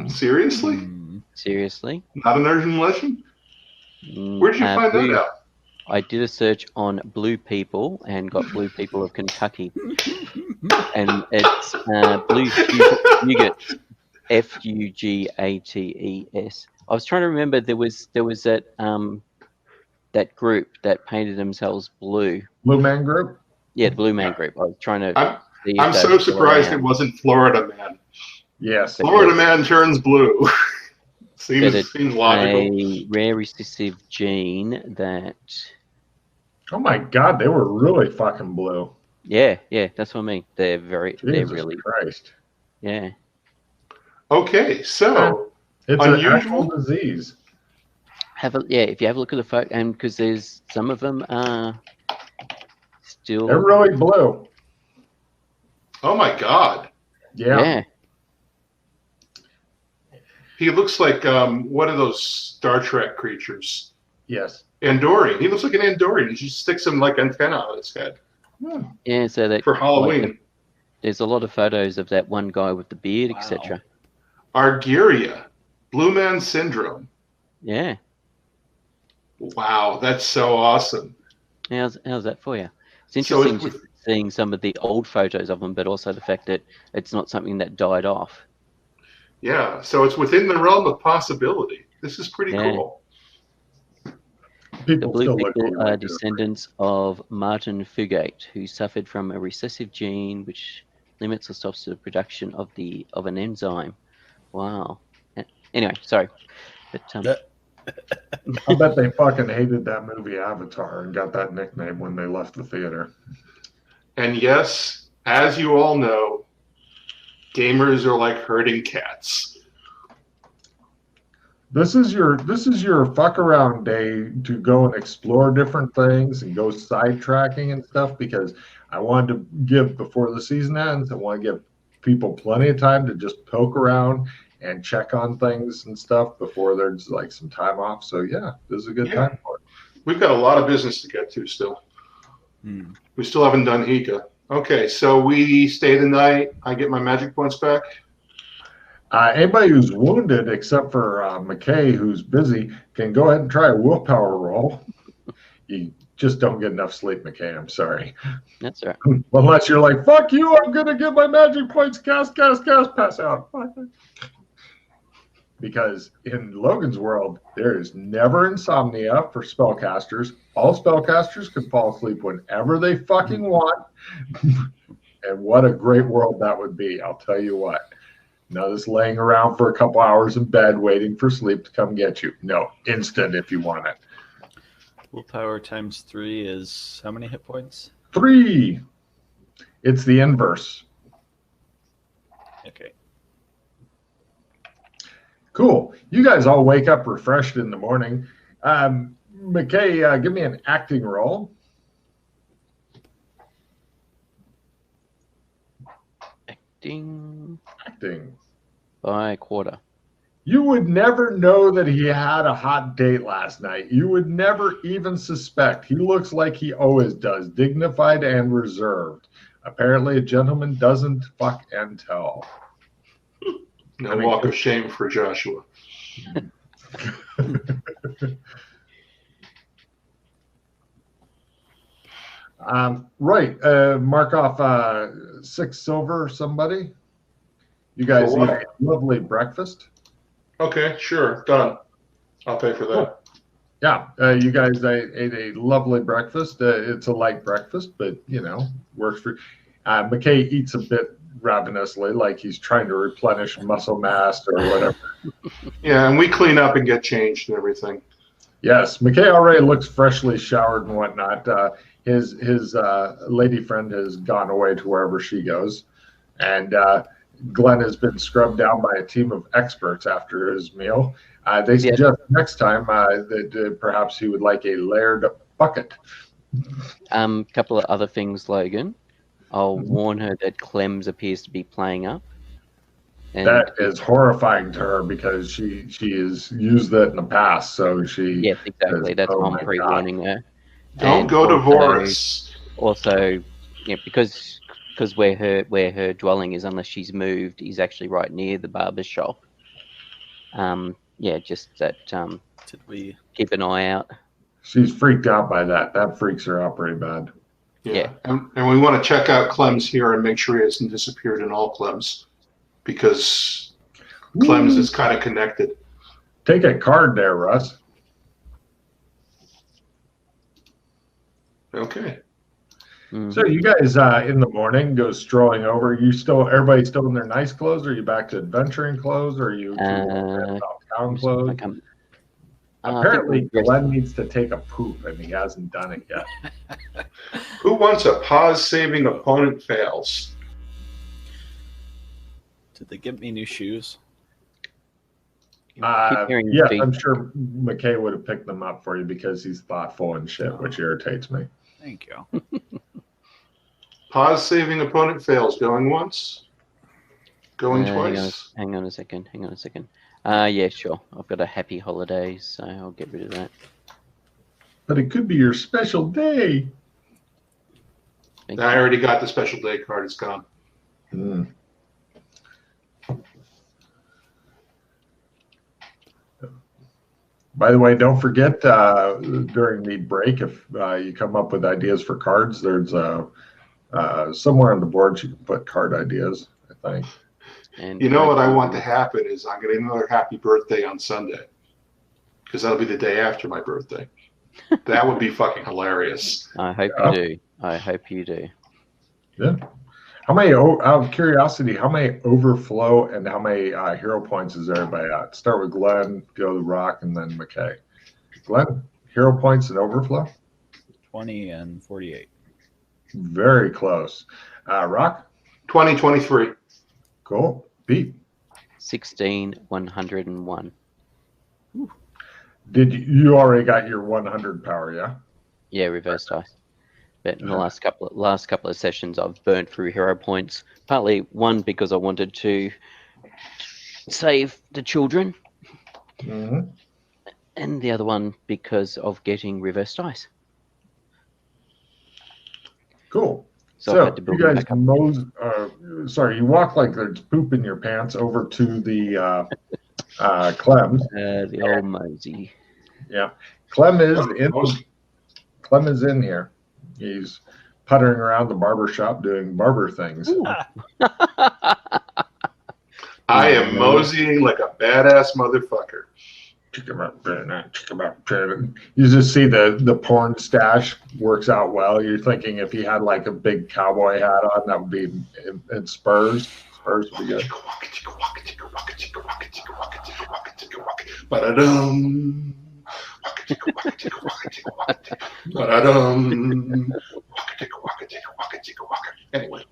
Seriously? Seriously. Not an urban legend? Where did you find that out? I did a search on blue people and got blue people of Kentucky. And it's blue Fugates, Fugates. I was trying to remember there was that that group that painted themselves blue. Blue Man Group? Yeah, the Blue Man Group. I was trying to see if I'm they so were still surprised around. it wasn't Florida Man. Yes. Florida Man turns blue. seems logical. A rare recessive gene that. Oh my God, they were really fucking blue. Yeah, that's what I mean. They're Jesus really. Christ. Yeah. Okay, so it's unusual? an actual disease. If you have a look at the photo, and because there's some of them are still. They're really blue. Oh my God. Yeah. He looks like one of those Star Trek creatures. Yes. Andorian. He looks like an Andorian. He just sticks some like antenna on his head. Yeah, so that for Halloween. There's a lot of photos of that one guy with the beard, etc. Argyria, Blue Man Syndrome. Yeah. Wow, that's so awesome. How's that for you? It's interesting just seeing some of the old photos of them, but also the fact that it's not something that died off. Yeah, so it's within the realm of possibility. This is pretty cool. The blue people are descendants of Martin Fugate, who suffered from a recessive gene which limits or stops the production of an enzyme. Wow. Anyway, sorry. But, I bet they fucking hated that movie Avatar and got that nickname when they left the theater. And yes, as you all know, gamers are like herding cats. This is your fuck around day to go and explore different things and go sidetracking and stuff, because I wanted to give, before the season ends, I want to give people plenty of time to just poke around and check on things and stuff before there's like some time off. So yeah, this is a good time for it. We've got a lot of business to get to still. We still haven't done Hika. Okay, so we stay the night. I get my magic points back. Anybody who's wounded, except for McKay, who's busy, can go ahead and try a willpower roll. You just don't get enough sleep, McKay. I'm sorry. That's right. Unless you're like, fuck you, I'm going to get my magic points, cast, pass out. Because in Logan's world, there is never insomnia for spellcasters. All spellcasters can fall asleep whenever they fucking want. And what a great world that would be, I'll tell you what. None of this laying around for a couple hours in bed waiting for sleep to come get you. No, instant if you want it. Willpower times 3 is how many hit points? 3. It's the inverse. Okay. Cool. You guys all wake up refreshed in the morning. McKay, give me an acting roll. Acting. By a quarter. You would never know that he had a hot date last night. You would never even suspect. He looks like he always does, dignified and reserved. Apparently, a gentleman doesn't fuck and tell. No walk of shame for Joshua. Right. Mark off 6 silver, somebody. You guys eat a lovely breakfast. Okay, sure. Done. I'll pay for that. Cool. Yeah. You guys ate a lovely breakfast. It's a light breakfast, but, works for McKay eats a bit ravenously, like he's trying to replenish muscle mass or whatever. Yeah, and we clean up and get changed and everything. Yes. McKay already looks freshly showered and whatnot. His lady friend has gone away to wherever she goes. And Glenn has been scrubbed down by a team of experts after his meal. They suggest next time that perhaps he would like a layered bucket. Couple of other things, Logan. I'll warn her that Clems appears to be playing up. And that is horrifying to her because she has used that in the past. So she. Yes, exactly. That's why I'm pre-warning her. Don't go to Voris. Also, because where her dwelling is, unless she's moved, is actually right near the barber's shop. Yeah, just that. Did we? Keep an eye out. She's freaked out by that. That freaks her out pretty bad. Yeah. And we want to check out Clem's here and make sure he hasn't disappeared in all Clem's, because Clem's is kind of connected. Take a card there, Russ. Okay. So you guys in the morning go strolling over. Everybody still in their nice clothes? Or are you back to adventuring clothes? Or are you to town clothes? Apparently, Glenn needs to take a poop, and he hasn't done it yet. Who wants a pause-saving opponent fails? Did they give me new shoes? Yeah, I'm sure McKay would have picked them up for you because he's thoughtful and shit, which irritates me. Thank you. Pause-saving opponent fails. Going once? Going twice? Hang on a second. Yeah, sure. I've got a happy holidays, so I'll get rid of that. But it could be your special day. I already got the special day card. It's gone. By the way, don't forget during the break, if you come up with ideas for cards, there's somewhere on the board you can put card ideas, I think. And you know what I want to happen is I'm going to get another happy birthday on Sunday, because that'll be the day after my birthday. That would be fucking hilarious. I hope you do. Yeah. How many, out of curiosity, how many overflow and how many hero points is everybody at? Start with Glenn, go to Rock, and then McKay. Glenn, hero points and overflow? 20 and 48. Very close. Rock? 20, 23. Cool. Pete? 16, 101. Did you already got your 100 power, yeah? Yeah, reverse dice. But in the last couple of sessions, I've burnt through hero points. Partly one because I wanted to save the children, and the other one because of getting reverse dice. Cool. So you guys you walk like there's poop in your pants over to the Clem's. The old Mosey. Yeah, Clem is in here. He's puttering around the barber shop doing barber things. I am moseying like a badass motherfucker. You just see the porn stash works out well. You're thinking if he had like a big cowboy hat on, that would be in Spurs. Spurs would be good. Ba-da-dum. Anyway.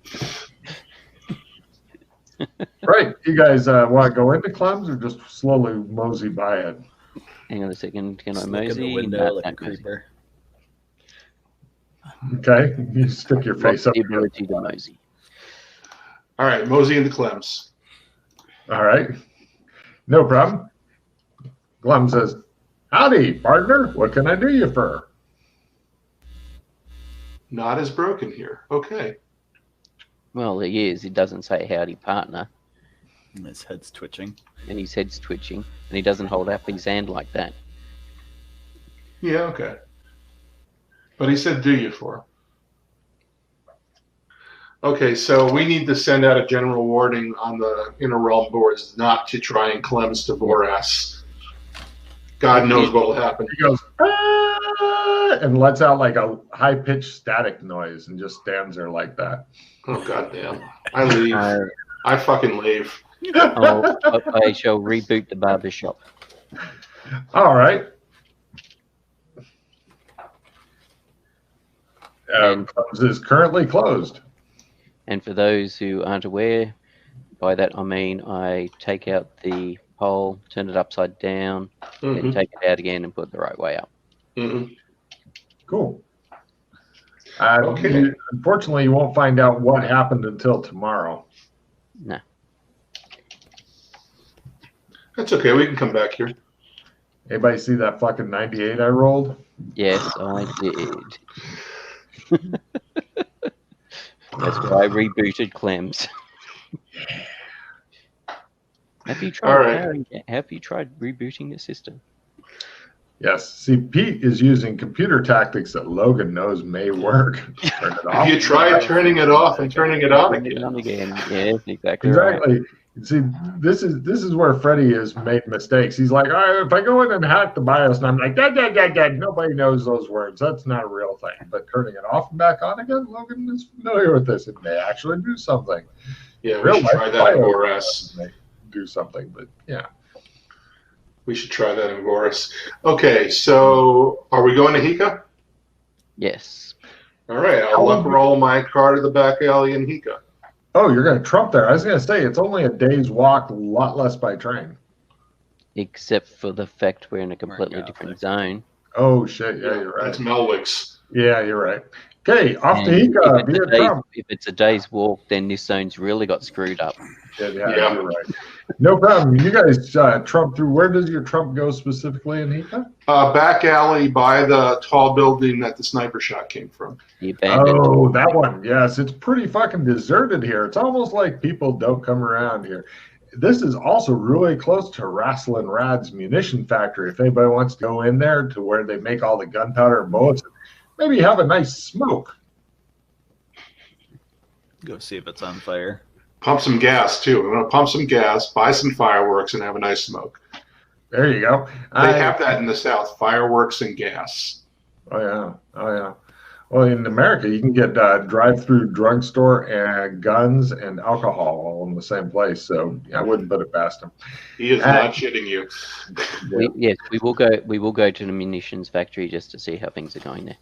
Right. You guys want to go into Clem's or just slowly mosey by it? Hang on a second. Can I Look in the mosey? window like a creeper. Okay. You stick your face up. The ability to mosey. All right. Mosey into Clem's. All right. No problem. Clem says, "Howdy, partner. What can I do you for?" Not as broken here. Okay. Well, he is. He doesn't say howdy, partner. And his head's twitching. And his head's twitching. And he doesn't hold up his hand like that. Yeah, okay. But he said, "Do you for?" Okay, so we need to send out a general warning on the Inner Realm boards not to try and Clem's to Vorass. God knows what will happen. He goes, "Ah," and lets out like a high-pitched static noise and just stands there like that. Oh, goddamn. I leave. I fucking leave. I shall reboot the barbershop. All right. Clem's is currently closed. And for those who aren't aware, by that I mean I take out the pole, turn it upside down, then take it out again and put it the right way up. Cool. Okay. Unfortunately, you won't find out what happened until tomorrow. No. That's okay. We can come back here. Anybody see that fucking 98 I rolled? Yes, I did. That's why I rebooted Clem's. Have you All right. tried have you tried rebooting the system? Yes. See, Pete is using computer tactics that Logan knows may work. Turn it off. Have you tried turning it off and turning it on Turn it again? on again. Yes, exactly right. Exactly. See, this is where Freddie has made mistakes. He's like, if I go in and hack the BIOS, and I'm like, dad. Nobody knows those words. That's not a real thing. But turning it off and back on again, Logan is familiar with this. It may actually do something. Yeah, we Real should try life that in BIOS Boris. may do something, but yeah. We should try that in Boris. Okay, so are we going to Hika? Yes. All right, I'll roll my car to the back alley in Hika. Oh, you're going to trump there. I was going to say, it's only a day's walk, a lot less by train. Except for the fact we're in a completely different zone. Oh, shit. Yeah, you're right. That's Melwick's. Yeah, you're right. Okay, off to And Hika via Trump. if it's a day's walk, then this zone's really got screwed up. Yeah, you're right. No problem. You guys trump through. Where does your trump go specifically in Hika? Back alley by the tall building that the sniper shot came from. The abandoned. Oh, that one. Yes, it's pretty fucking deserted here. It's almost like people don't come around here. This is also really close to Rasslin Rad's munition factory. If anybody wants to go in there to where they make all the gunpowder and bullets, maybe have a nice smoke. Go see if it's on fire. Pump some gas, too. I'm going to pump some gas, buy some fireworks, and have a nice smoke. There you go. They have that in the South, fireworks and gas. Oh, yeah. Well, in America, you can get drive-through drugstore and guns and alcohol all in the same place. So I wouldn't put it past them. He is not shitting you. Yes, we will go. We will go to the munitions factory just to see how things are going there.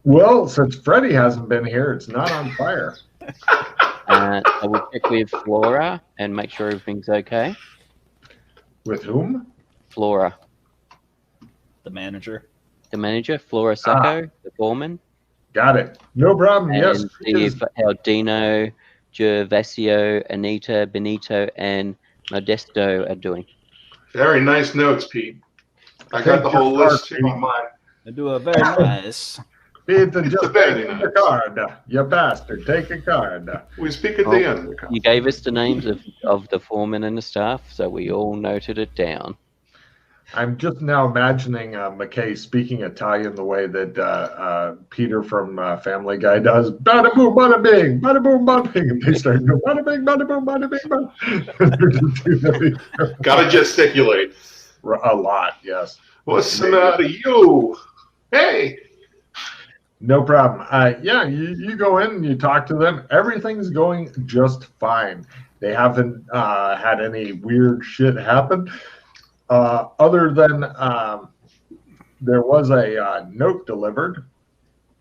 Well, since Freddie hasn't been here, it's not on fire. I will check with Flora and make sure everything's okay. With whom? Flora, The manager. the manager, Flora Sacco, the foreman. Got it. No problem. And Yes. see if how Dino, Gervasio, Anita, Benito, and Modesto are doing. Very nice notes, Pete. I got the whole list here on mine. I do a very nice. Peter, just very take nice. a card. You bastard. Take a card. We speak at the end. You gave us the names of the foreman and the staff, so we all noted it down. I'm just now imagining McKay speaking Italian the way that Peter from Family Guy does. Bada boom, bada bing, bada boom, bada bing. And they start going, bada bing, bada boom, bada bing, bada. Gotta gesticulate. A lot, yes. What's the matter, you? Hey! No problem. Yeah, you go in and you talk to them. Everything's going just fine. They haven't had any weird shit happen. Other than there was a note delivered.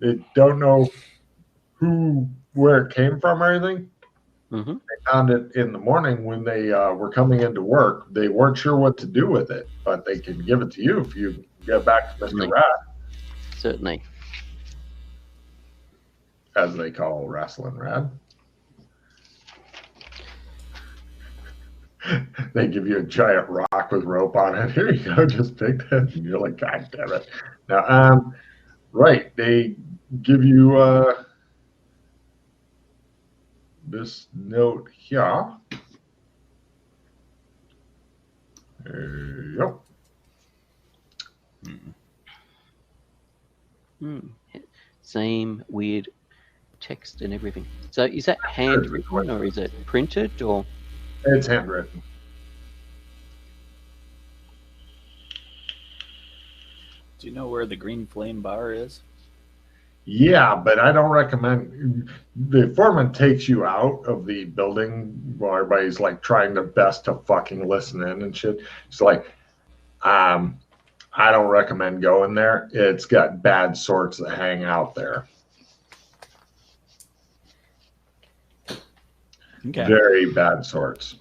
They don't know where it came from or anything. Mm-hmm. They found it in the morning when they were coming into work. They weren't sure what to do with it, but they can give it to you if you get back to Mr. Rat, Certainly. as they call Rasslin' Rad. They give you a giant rock with rope on it. Here you go, just pick that. And you're like, God damn it. Now, right, they give you this note here. There you go. Same weird text and everything. So is that handwritten or is it printed or? It's handwritten. Do you know where the green flame bar is? Yeah, but I don't recommend. The foreman takes you out of the building while everybody's like trying their best to fucking listen in and shit. It's like, I don't recommend going there. It's got bad sorts that hang out there. Okay. Very bad sorts.